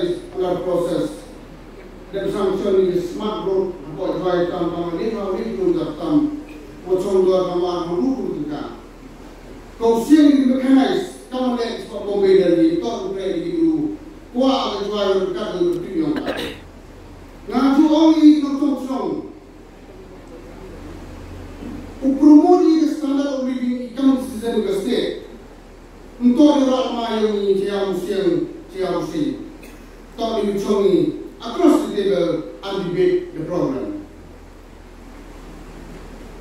is under process. Dan sanction is smart road buat Jowai tam ni belum datang. Macam dua kawan menunggu juga. Kau siang di mechanize, kamu lihat sebab Bombay dari top grade itu, kuat Jowai dekat dengan tujuan. Ngaju orang ini nonton song. Promote standard of living income citizen of the state. Untuk orang yang ini siang tak diucapkan across the table and debate the problem.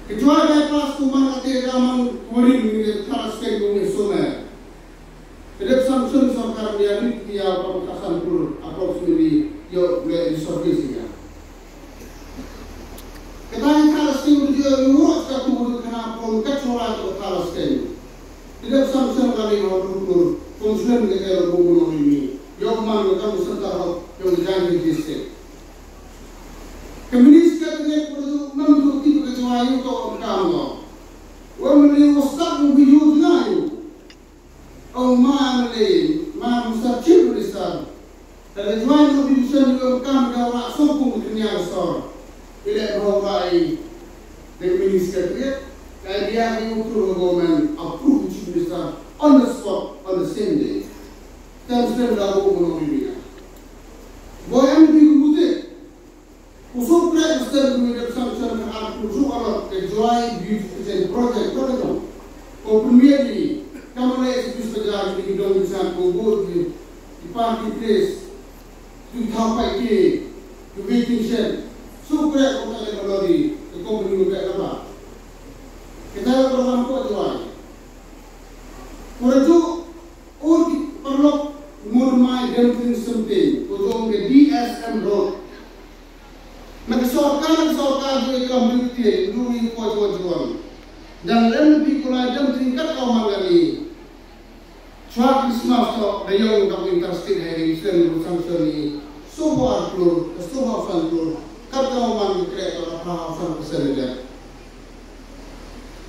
Kecuali bypass kuman ati ramang kuring ni taras kenggung ni somai. Kedap sanction sarkar dia ni dia pamekasan pur approximately yo le resources. Kadang taras kenggung dia urut kat tu kena pun kecuali tu taras kenggung. Tidak sanction kali orang konsulen kita berguna ini. Yang mana kamu sentuh yang jangan disisir. Komunis katanya perlu membentuk kecuali untuk kamu. Orang ini ustaz mungkin nayu. Orang mana mustad cipulisan. Dan kecuali untuk bisa juga kamu dapat sokong dunia besar. Tidak berawai komunis katanya. Kaya dia yang untuk government approve cipulisan on the spot on the same day. Dan sudah berlaku ekonomi. Boy yang diikuti, usuk proyek mesti menjadi sanction akan usuk kalau Jowai beautification project itu. Kau premier ni, kamu lihat sebut sejarah di hidung misalnya kubur di party place, di thapai ke, di waiting shed, usuk proyek kau tak ada lagi, kau beri proyek apa? Kita program kau Jowai. Koraju, perlu murmai dumping something, kujung ke DSM road. Sorkar juga community dulu kuat. Dan lebih kulai dumping kat kau mangani. Suatu semasa dayung kau interstate hari sen sanction ni, sobar klur, sobar santur, kat kau mangani kereta apa sanction dia.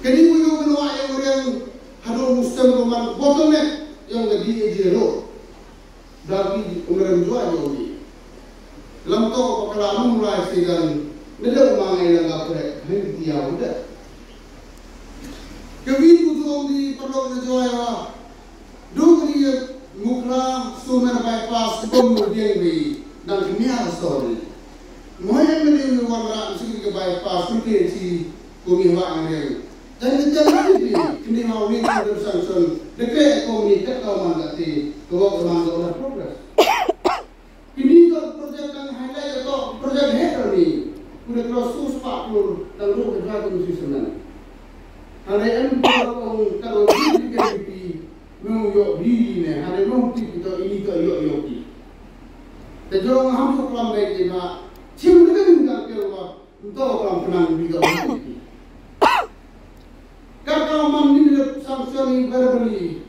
Kini punya keluar yang harus muslim roman bottleneck yang di DAJ road. Bagi orang Jowai ini, dalam tu kalau mulai segan, tidak mengenai langkah proyek, hanya dia sudah. Kami butuh di perlu Jowai lah. Dua dia mukra sumber bypass kemudian di dan dunia story. Mohon beri warna segi bypass mungkin si kami hak yang dan kita ini kini mau ni kita sanction dekat ekonomi dekat mangati kau kemana orang progress. Ini tu projek yang highlight atau projek header ni, sudah terus 40 dan lu kerja komisi sebenarnya. Hari ini kalau di KPP mengujuk diri ni, hari ini kita ini tu yok. Jadi orang hamil kelam baik ni nak cium dengan kita kira untuk kelam penang juga. Kalau man ni sanction verbally,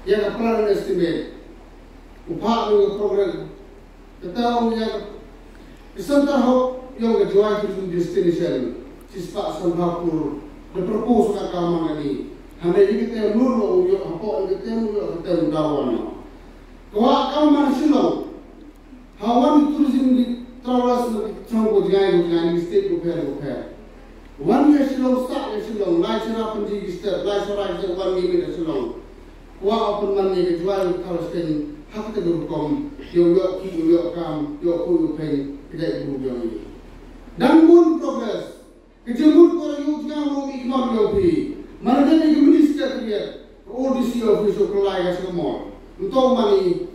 yang plan estimate, upah dengan program, kita yang sebentar yang Jowai itu destination, sispa Sambapur, berpropos kat kaman ini, hanya ini kita nurul, apa kita mendawan. Kalau kaman Syllad, hawan tourism di travelas cangkut jangan di state repair. One year Syllad start Syllad, lai cara penji step, lai cara kita 1 minute Syllad. Wah apa mana yang Jowai kalau sekian hak kita berkom, yo kam, yo pay kita berjuang ini. Dan pun progress, kejemur kalau yo jangan mau ignore yo pi. Mana jadi komunis kita lihat, all this year official kelai semua. Untuk mani